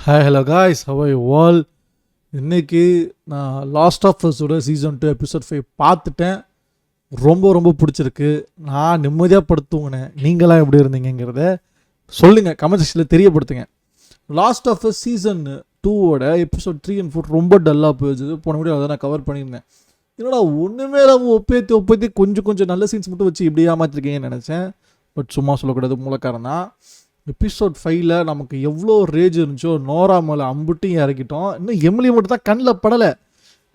Hi hello guys, how are you all? இன்றைக்கி நான் last of அஸோட season 2 episode 5 பார்த்துட்டேன். ரொம்ப ரொம்ப பிடிச்சிருக்கு. நான் நிம்மதியாக படுத்துவங்கினேன். நீங்களாம் எப்படி இருந்தீங்கிறத சொல்லுங்கள், கமெண்ட் செக்ஷனில் தெரியப்படுத்துங்க. லாஸ்ட் ஆஃப் அஸ் சீசன் 2ஓட எபிசோட் 3 and 4 ரொம்ப டல்லாக போயிடுச்சு. போன வீடியோ அதை நான் கவர் பண்ணியிருந்தேன். என்னடா ஒன்றுமே இல்லாமல் ஒப்பேத்தி கொஞ்சம் நல்ல சீன்ஸ் மட்டும் வச்சு இப்படி ஏமாற்றிருக்கீங்கன்னு நினச்சேன். பட் சும்மா சொல்லக்கூடாது, மூலக்காரன் தான். எபிசோட் 5ல் நமக்கு எவ்வளோ ரேஜ் இருந்துச்சோ நோரா மேலே அம்புட்டையும் இறக்கிட்டோம். இன்னும் எம்லி மட்டும் தான் கண்ணில் படலை.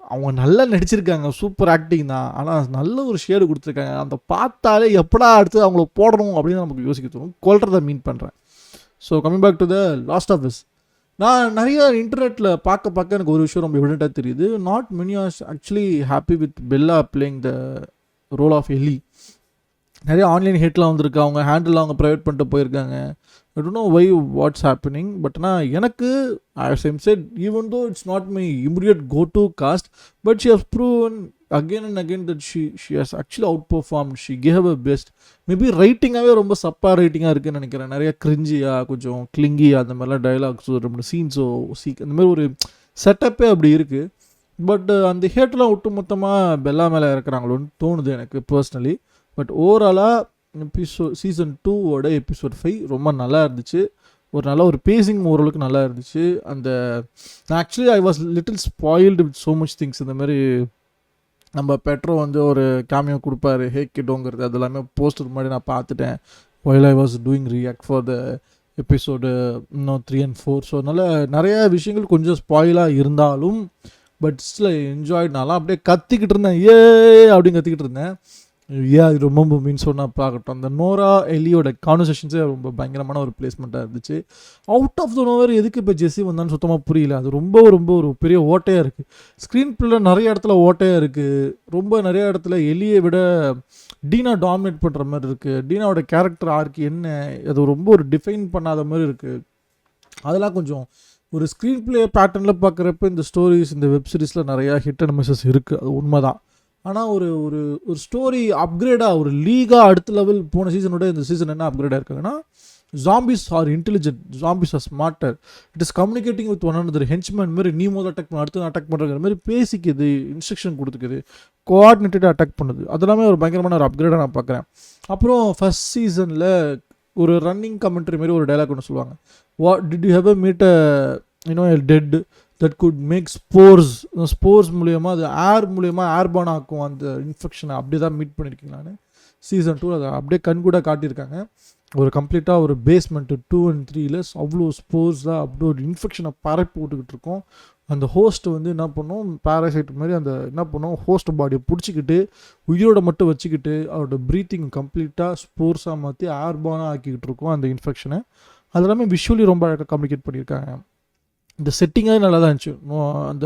அவங்க நல்லா நடிச்சிருக்காங்க, சூப்பர் ஆக்டிங் தான். ஆனால் நல்ல ஒரு ஷேடு கொடுத்துருக்காங்க. அந்த பார்த்தாலே எப்படா அடுத்து அவங்கள போடணும் அப்படின்னு நமக்கு யோசிக்க தோணும். கொல்றதை மீன் பண்ணுறேன். So coming back to the last of this, நான் நிறைய இன்டர்நெட்டில் பார்க்க எனக்கு ஒரு விஷயம் ரொம்ப எவிடெண்ட்டாக தெரியுது. Not many are actually happy with Bella playing the role of Ellie. நிறைய ஆன்லைன் ஹேட்லாம் வந்திருக்கு. அவங்க ஹேண்டில் அவங்க ப்ரைவேட் பண்ணிட்டு போயிருக்காங்க. I don't know why what's happening, but எனக்கு as I said, even though it's not my immediate go-to cast, but she has proven again and again that she has actually outperformed. She gave her best. Maybe ரைட்டிங்காகவே ரொம்ப சப்பா ரைட்டிங்காக இருக்குதுன்னு நினைக்கிறேன். நிறைய கிரிஞ்சியாக, கொஞ்சம் கிளிங்கியாக, அந்த மாதிரிலாம் டைலாக்ஸோ, ரொம்ப சீன்ஸோ, அந்த மாதிரி ஒரு செட்டப்பே அப்படி இருக்குது. பட் அந்த ஹேட்டெலாம் ஒட்டு மொத்தமாக பெல்லா மேலே இறக்குறாங்களோன்னு தோணுது எனக்கு பர்சனலி. பட் ஓவராலாக சீசன் 2ஓட எபிசோட் 5 ரொம்ப நல்லா இருந்துச்சு. ஒரு நல்ல ஒரு பேசிங் ஓரளவுக்கு நல்லா இருந்துச்சு. அந்த actually I was little spoiled with so much things. இந்த மாதிரி நம்ம பெட்ரோ வந்து ஒரு கேமியோ கொடுப்பாரு, ஹே கிட்டோங்கிறது, அது எல்லாமே போஸ்டர் மாதிரி நான் பார்த்துட்டேன். While I was doing react for the episode 3 and 4. So அதனால் நிறையா விஷயங்கள் கொஞ்சம் ஸ்பாயிலாக இருந்தாலும் பட் ஸ்டில் என்ஜாய்ட். நான்லாம் அப்படியே கத்திக்கிட்டு இருந்தேன், ஏ அப்படின்னு கத்திக்கிட்டு இருந்தேன். இது ரொம்ப மீன் சொன்னால் பார்க்கட்டும். அந்த நோரா எலியோட கான்வர்சேஷன்ஸே ரொம்ப பயங்கரமான ஒரு பிளேஸ்மெண்ட்டாக இருந்துச்சு. அவுட் ஆஃப் த நோவர் எதுக்கு இப்போ ஜெஸ்ஸி வந்தான்னு சுத்தமாக புரியல. அது ரொம்ப ஒரு பெரிய ஓட்டையாக இருக்குது. ஸ்க்ரீன் பிளேல நிறைய இடத்துல ஓட்டையாக இருக்குது. ரொம்ப நிறைய இடத்துல எலியை விட டீனா டாமினேட் பண்ணுற மாதிரி இருக்குது. டீனாவோட கேரக்டர் ஆர்க்கு என்ன, அது ரொம்ப ஒரு டிஃபைன் பண்ணாத மாதிரி இருக்குது. அதெல்லாம் கொஞ்சம் ஒரு ஸ்க்ரீன் பிளே பேட்டர்னில் பார்க்குறப்ப இந்த ஸ்டோரிஸ், இந்த வெப் சீரிஸில் நிறையா ஹிட் அண்ட் மிஸ்ஸஸ் இருக்குது. அது உண்மை தான். ஆனால் ஒரு ஒரு ஒரு ஸ்டோரி அப்கிரேடாக, ஒரு லீகாக அடுத்த லெவல் போன சீசனோட இந்த சீசன் என்ன அப்கிரேடாக இருக்காங்கன்னா, zombies are intelligent, zombies are smarter, it is communicating with one another. Henchman மாதிரி நீ முதல் அட்டாக் பண்ண, அடுத்து அட்டாக் பண்ணுற மாதிரி பேசிக்குது, இன்ஸ்ட்ரக்ஷன் கொடுத்துக்குது, கோஆர்டினேட்டடாக அட்டாக் பண்ணுது. அதெல்லாமே ஒரு பயங்கரமான ஒரு அப்கிரேடாக நான் பார்க்குறேன். அப்புறம் ஃபஸ்ட் சீசனில் ஒரு ரன்னிங் கமெண்ட்ரி மாதிரி ஒரு டைலாக் ஒன்று சொல்லுவாங்க. What did you have meet a dead that could make spores மூலியமாக, அது ஏர் மூலியமாக ஏர்பான் ஆக்கும் அந்த இன்ஃபெக்ஷனை. அப்படி தான் மீட் பண்ணியிருக்கீங்களான்னு சீசன் 2 அதை அப்படியே கண்கூட காட்டியிருக்காங்க. ஒரு கம்ப்ளீட்டாக ஒரு பேஸ்மெண்ட்டு 2 and 3ல் அவ்வளோ ஸ்போர்ஸாக அப்படியே ஒரு இன்ஃபெக்ஷனை பரப்பி விட்டுக்கிட்டு இருக்கோம். அந்த ஹோஸ்ட் வந்து என்ன பண்ணும், பேராசைட் மாதிரி அந்த என்ன பண்ணும், ஹோஸ்ட் பாடியை பிடிச்சிக்கிட்டு உயிரோட மட்டும் வச்சுக்கிட்டு அவரோட ப்ரீத்திங் கம்ப்ளீட்டாக ஸ்போர்ஸாக மாற்றி ஏர்பானாக ஆக்கிக்கிட்டு இருக்கோம் அந்த இன்ஃபெக்ஷனை. அது எல்லாமே விஷுவலி ரொம்ப அழகாக கம்யூனிகேட் பண்ணியிருக்காங்க. இந்த செட்டிங்காக நல்லா தான் இருந்துச்சு. அந்த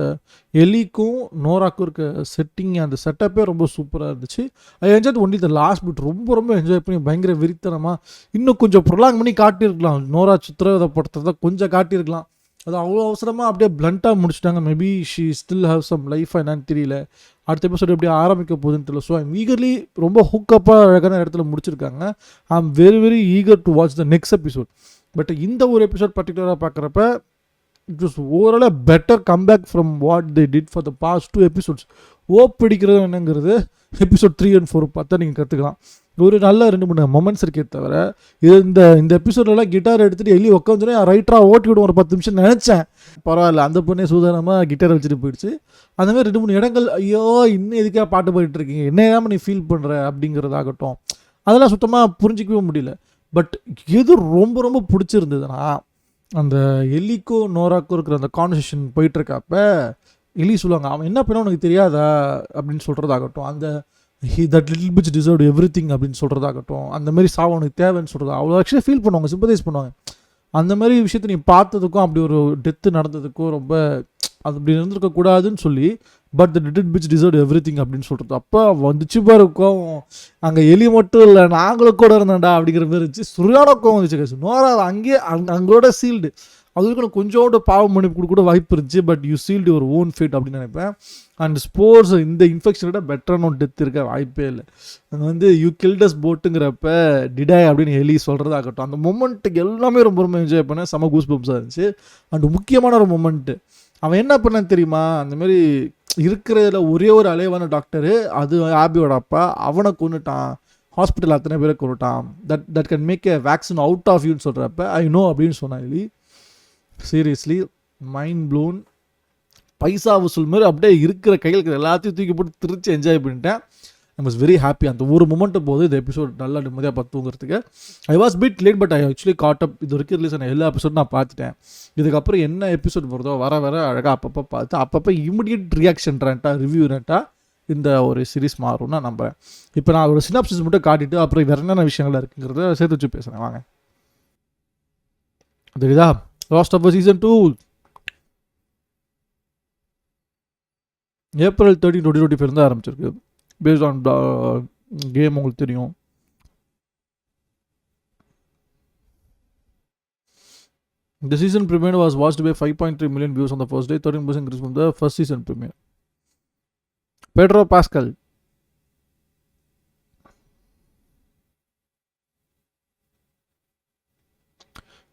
எலிக்கும் நோராக்கும் இருக்க செட்டிங், அந்த செட்டப்பே ரொம்ப சூப்பராக இருந்துச்சு. I enjoy only the last bit. ரொம்ப என்ஜாய் பண்ணி பயங்கர வெறித்தனமாக இன்னும் கொஞ்சம் ப்ரொலாங் பண்ணி காட்டியிருக்கலாம். நோரா சித்திரவதைப்படுத்துறத கொஞ்சம் காட்டியிருக்கலாம். அது அவ்வளோ அவசரமாக அப்படியே பிளண்ட்டாக முடிச்சுட்டாங்க. Maybe she still have some life என்னன்னு தெரியல. அடுத்த எபிசோட் எப்படி ஆரம்பிக்க போகுதுன்னு தெரியல. ஸோ ஐம் ஈகர்லி, ரொம்ப ஹுக்கப்பாக அழகான இடத்துல முடிச்சிருக்காங்க. I am very eager to watch the next episode. But இந்த ஒரு எபிசோட் பர்டிகுலராக பார்க்குறப்ப it was overall a better comeback from what they did for the past 2 episodes. பிடிக்கிறது என்னங்கிறது எபிசோட் 3 and 4 பார்த்தா நீங்கள் கற்றுக்கலாம். ஒரு நல்ல 2-3 மொமெண்ட்ஸ் இருக்கே தவிர, இந்த எபிசோடெல்லாம் கிட்டார் எடுத்துகிட்டு எலி உட்காந்துனே ரைட்டராக ஓட்டி விடும் ஒரு 10 நிமிஷம் நினச்சேன். பரவாயில்ல, அந்த பொண்ணே சூதானமாக கிட்டார் வச்சுட்டு போயிடுச்சு. அந்தமாதிரி 2-3 இடங்கள், ஐயோ இன்னும் எதுக்காக பாட்டு போயிட்டு இருக்கீங்க, என்ன ஏன் நீ ஃபீல் பண்ணுற அப்படிங்கிறதாகட்டும், அதெல்லாம் சுத்தமாக புரிஞ்சிக்கவே முடியல. பட் எது ரொம்ப பிடிச்சிருந்ததுன்னா, அந்த எலிக்கும் நோராக்கும் இருக்கிற அந்த கான்வர்சேஷன் போயிட்டுருக்கப்ப எலி சொல்லுவாங்க, அவன் என்ன பண்ண உனக்கு தெரியாதா அப்படின்னு சொல்கிறதாகட்டும், அந்த that little pitch deserved everything அப்படின்னு சொல்கிறதாகட்டும், அந்த மாதிரி சாவ உனக்கு தேவைன்னு சொல்கிறது, அவ்வளோ ஆக்சுவலி ஃபீல் பண்ணுவாங்க, சிம்பதைஸ் பண்ணுவாங்க. அந்த மாதிரி விஷயத்தை நீ பார்த்ததுக்கும் அப்படி ஒரு டெத்து நடந்ததுக்கும் ரொம்ப அது அப்படி இருந்திருக்கக்கூடாதுன்னு சொல்லி, but the little pitch deserved everything அப்படின்னு சொல்கிறது. அப்போ வந்துச்சு பாரு கோவம். அங்கே எலி மட்டும் இல்லை, நாங்களும் கூட இருந்தேன்டா அப்படிங்கிற மாதிரி இருந்துச்சு. சுரியான கோவம் வந்துச்சு. நோரா அங்கேயே அங்களோட சீல்டு. அதுக்கு நான் கொஞ்சோட பாவம் மன்னிப்பு கூட வாய்ப்பு இருந்துச்சு. But you sealed your own fate அப்படின்னு நினைப்பேன். அண்ட் ஸ்போர்ட்ஸ் இந்த இன்ஃபெக்ஷனோட பெட்டரான ஒரு டெத் இருக்க வாய்ப்பே இல்லை. அது வந்து யூ கில்டஸ் போட்டுங்கிறப்ப டிடாய் அப்படின்னு எலி சொல்கிறதாகட்டும், அந்த மொமெண்ட்டுக்கு எல்லாமே ரொம்ப ரொம்ப என்ஜாய் பண்ணேன். செம கூஸ் பம்ப்ஸாக இருந்துச்சு. அண்ட் முக்கியமான ஒரு மொமெண்ட்டு, அவன் என்ன பண்ணான்னு தெரியுமா, அந்தமாரி இருக்கிறதுல ஒரே ஒரு அலைவான டாக்டரு, அது ஆபியோட அப்பா, அவனை கொண்டுட்டான், ஹாஸ்பிட்டல் அத்தனை பேரை கொண்டுட்டான், that can make a vaccine out of யூன்னு சொல்கிறப்ப ஐ நோ அப்படின்னு சொன்னான் எலி. Seriously mind blown. பைசா வசூல் மாதிரி அப்படியே இருக்கிற கையில் இருக்கிற எல்லாத்தையும் தூக்கி போட்டு திருச்சி என்ஜாய் பண்ணிட்டேன். I was very happy. அந்த ஒரு மொமெண்ட்டு போது இந்த எபிசோட் நல்லா நிம்மதியாக பார்த்துங்கிறதுக்கு. I was bit late but I actually caught up. இது வரைக்கும் ரிலீஸ் ஆன எல்லா எபிசோடும் நான் பார்த்துட்டேன். இதுக்கப்புறம் என்ன எபிசோட் வருதோ வர அழகாக அப்பப்போ பார்த்து அப்பப்போ இமிடியட் ரியாக்ஷன் ரிவ்யூ இந்த ஒரு சீரிஸ் மாறும்னா நம்புறேன். இப்போ நான் ஒரு சினாப்சிஸ் மட்டும் காட்டிட்டு அப்புறம் வேறு என்னென்ன விஷயங்கள் இருக்குங்கிறத சேர்த்து வச்சு பேசுகிறேன். வாங்க. தெரியுதா? லாஸ்ட் ஆஃப் சீசன் 2 April 13, 2025 இருந்து ஆரம்பிச்சிருக்கு. பேஸ்ட் ஆன் கேம் உங்களுக்கு தெரியும். The season premiere was watched by 5.3 million views on the first day, 13% increase from the first season premiere. Pedro Pascal.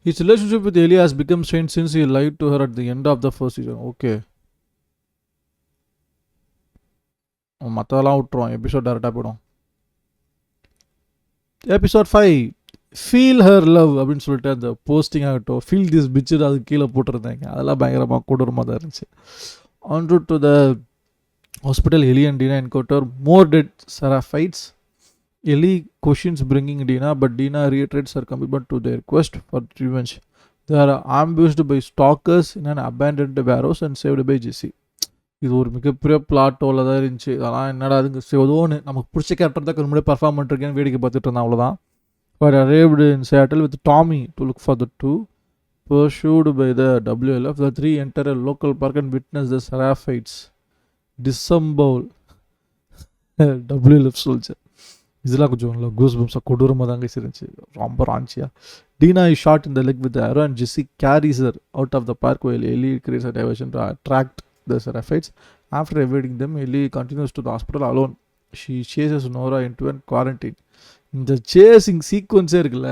His relationship with Ellie has become strained since he lied to her at the end of the first season. Okay. மற்றதெல்லாம் விட்டுருவோம், episode டேரெக்டாக போயிடும். Episode 5 feel her love அப்படின்னு சொல்லிட்டு அந்த posting ஆகட்டும், feel this பிச்சு அது கீழே போட்டிருந்தாங்க. அதெல்லாம் பயங்கரமாக கொடூரமாக தான் இருந்துச்சு. En route to the hospital, Ellie and Dina encounter more dead Seraphites. Ellie questions bringing Dina, but Dina reiterates her commitment to their quest for revenge. They are ambushed by stalkers in an abandoned warehouse and saved by Jesse. இது ஒரு மிகப்பெரிய பிளாட்டோவில் தான் இருந்துச்சு. அதெல்லாம் என்னடா அதுங்க ஏதோன்னு நமக்கு பிடிச்ச கேரக்டர் தான் கொஞ்சம் முன்னாடி பர்ஃபார்ம் பண்ணிருக்கேன்னு வேடிக்கை பார்த்துட்டு இருந்தான், அவ்வளோதான். But arrived in Seattle with Tommy to look for the two. Pursued by the WLF, the three enter a local park and witness the Seraphites disembowel WLF soldier. இதெல்லாம் கொஞ்சம் கூஸ் பம்ஸாக கொடூரமாக தாங்க இருந்துச்சு, ரொம்ப ராஞ்சியாக. Dina is shot in the leg with the arrow and Jesse carries her out of the park while Ellie creates a diversion to attract the Seraphites. After evading them, Ellie continues to the hospital alone. She chases Nora into a quarantine. இந்த chasing சீக்வன்ஸே இருக்குல்ல,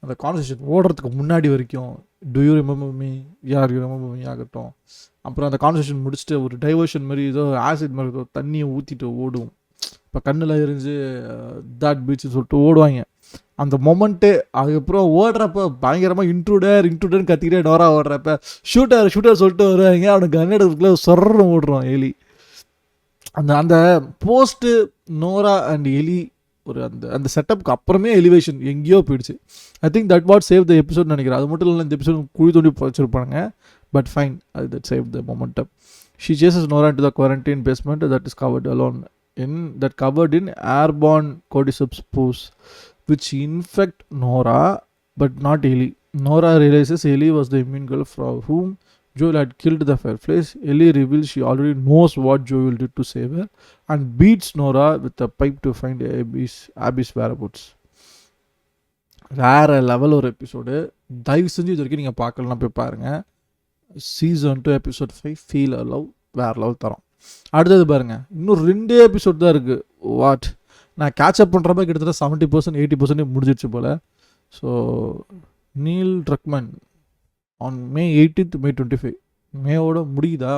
அந்த conversation ஓடுறதுக்கு முன்னாடி வரைக்கும் to you remember me, யார் you remember me ஆகட்டும், அப்புறம் அந்த கான்வர்சேஷன் முடிச்சுட்டு ஒரு டைவர்ஷன் மாதிரி ஏதோ ஆசிட் மாதிரி ஏதோ தண்ணியை ஊற்றிட்டு ஓடும், இப்போ கண்ணில் எரிஞ்சு தாட் பீச்சுன்னு சொல்லிட்டு ஓடுவாங்க. அந்த மொமெண்ட்டு அதுக்கப்புறம் ஓடுறப்ப பயங்கரமாக இன்ட்ரூடர்னு கத்திக்கிட்டே டோரா ஓடுறப்ப ஷூட்டர் சொல்லிட்டு வருவாங்க. அவனுக்கு கன்னடத்துக்குள்ளே சொர்றன்னு ஓடுறான் எலி. அந்த போஸ்ட்டு நோரா அண்ட் எலி ஒரு அந்த செட்டப்புக்கு அப்புறமே எலிவேஷன் எங்கேயோ போயிடுச்சு. I think that what save the episode நினைக்கிறேன். அது மட்டும் இல்லை, இந்த எபிசோட் குழி தோண்டி வச்சிருப்பாங்க. பட் ஃபைன், அது that save the momentum. She chases Nora into the quarantine basement that is covered alone covered in airborne cordyceps spores which infect Nora but not Ellie. Nora realizes Ellie was the immune girl for whom Joel had killed the Fireflies. Ellie reveals she already knows what Joel did to save her and beats Nora with a pipe to find Abby's whereabouts. வேறு level ஒரு episode. தயவு செஞ்சு இது வரைக்கும் நீங்கள் பார்க்கலாம், போய் பாருங்கள். சீசன் 2 episode 5 ஃபீல் லவ் வேறு லெவல் தரோம். அடுத்தது பாருங்கள், இன்னும் 2 எபிசோட் தான் இருக்குது. வாட், நான் கேட்சப் பண்ணுறப்ப கிட்டத்தட்ட 70% 80% முடிஞ்சிடுச்சு போல். So Neil Druckmann on May 18th, May 25 மேவோட முடியுதா?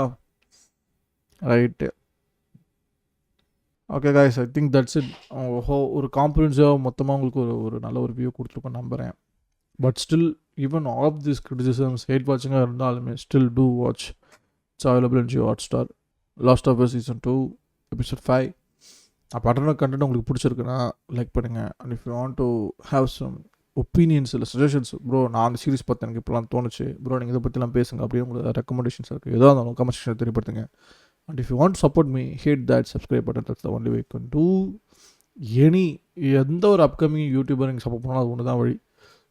Right, okay guys, I think that's it. ஒரு காம்ப்ரிஹென்சிவாக மொத்தமாக உங்களுக்கு ஒரு நல்ல ஒரு வியூ கொடுத்துருக்கோம் நம்புகிறேன். But still even of this criticisms hate வாட்சிங்காக இருந்தாலுமே still to watch. It's available in Jio Hotstar. Last of season 2 episode 5. பட்டன் கண்டென்ட் உங்களுக்கு பிடிச்சிருக்குன்னா லைக் பண்ணுங்கள். And if you want to have some opinions இல்லை சஜஷன்ஸ், ப்ரோ நான் அந்த சீரிஸ் பார்த்து எனக்கு இப்போலாம் தோணுச்சு ப்ரோ, நீங்கள் இதை பற்றிலாம் பேசுங்க அப்படின்னு உங்களுக்கு ரெக்கமெண்டேஷன்ஸ் இருக்குது, ஏதோ இருந்தாலும் கமெண்ட் செக்ஷனில் தெரியப்படுத்துங்க. And if you want support me, hit that subscribe button. That's the only way can do எந்த ஒரு அப்கமிங் யூடியூபர் நீங்கள் சப்போர்ட் பண்ணால் அது ஒன்று தான் வழி.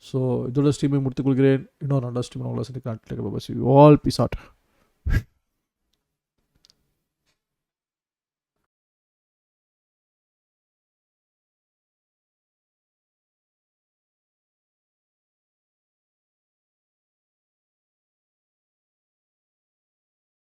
ஸோ இதோட ஸ்ட்ரீமை முடித்துக் கொள்கிறேன். இன்னொரு நல்ல ஸ்ட்ரீம் உங்களை சந்திக்கிறேன். All peace add.